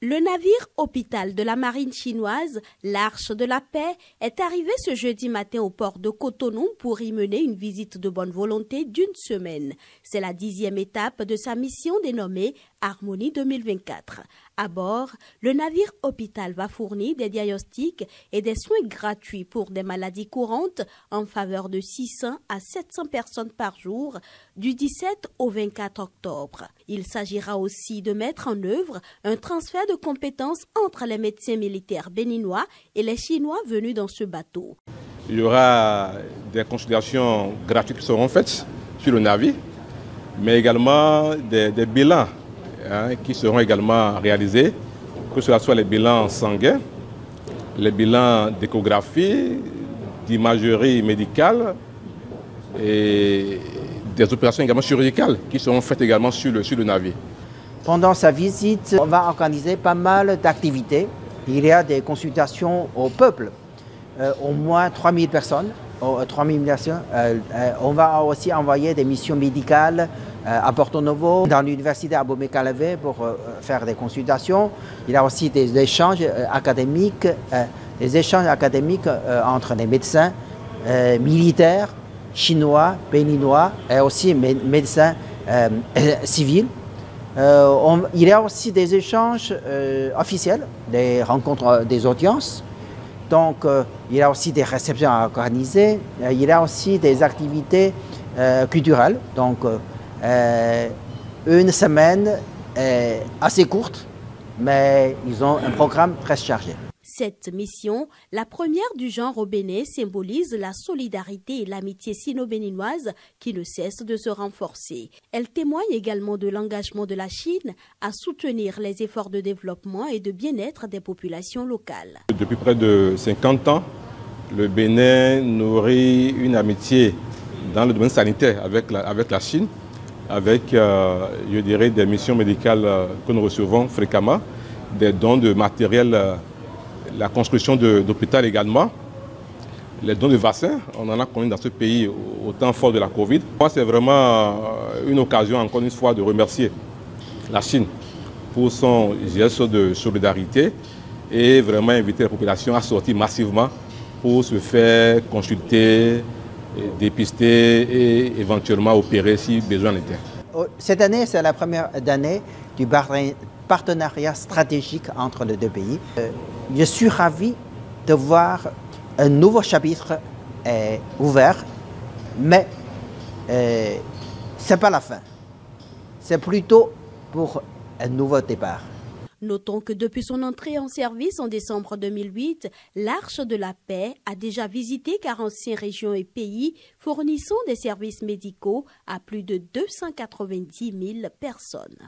Le navire hôpital de la marine chinoise, l'Arche de la Paix, est arrivé ce jeudi matin au port de Cotonou pour y mener une visite de bonne volonté d'une semaine. C'est la 10e étape de sa mission dénommée Harmonie 2024. À bord, le navire hôpital va fournir des diagnostics et des soins gratuits pour des maladies courantes en faveur de 600 à 700 personnes par jour du 17 au 24 octobre. Il s'agira aussi de mettre en œuvre un transfert de compétences entre les médecins militaires béninois et les Chinois venus dans ce bateau. Il y aura des consultations gratuites qui seront faites sur le navire, mais également des bilans qui seront également réalisés, que ce soit les bilans sanguins, les bilans d'échographie, d'imagerie médicale et des opérations également chirurgicales qui seront faites également sur le navire. Pendant sa visite, on va organiser pas mal d'activités. Il y a des consultations au peuple, au moins 3000 personnes. On va aussi envoyer des missions médicales à Porto Novo, dans l'université à Abomey-Calavé pour faire des consultations. Il y a aussi des échanges académiques, entre les médecins militaires, chinois, béninois et aussi médecins civils. Il y a aussi des échanges officiels, des rencontres, des audiences. Donc, il y a aussi des réceptions à organiser. Il y a aussi des activités culturelles. Donc, une semaine assez courte, mais ils ont un programme très chargé. Cette mission, la première du genre au Bénin, symbolise la solidarité et l'amitié sino-béninoise qui ne cessent de se renforcer. Elle témoigne également de l'engagement de la Chine à soutenir les efforts de développement et de bien-être des populations locales. Depuis près de 50 ans, le Bénin nourrit une amitié dans le domaine sanitaire avec la Chine, avec, je dirais, des missions médicales que nous recevons fréquemment, des dons de matériel, la construction d'hôpitaux également, les dons de vaccins, on en a connu dans ce pays au temps fort de la Covid. Moi, c'est vraiment une occasion, encore une fois, de remercier la Chine pour son geste de solidarité et vraiment inviter la population à sortir massivement pour se faire consulter, dépister et éventuellement opérer si besoin était. Cette année, c'est la première année du partenariat stratégique entre les deux pays. Je suis ravi de voir un nouveau chapitre ouvert, mais ce n'est pas la fin. C'est plutôt pour un nouveau départ. Notons que depuis son entrée en service en décembre 2008, l'Arche de la Paix a déjà visité 45 régions et pays, fournissant des services médicaux à plus de 290 000 personnes.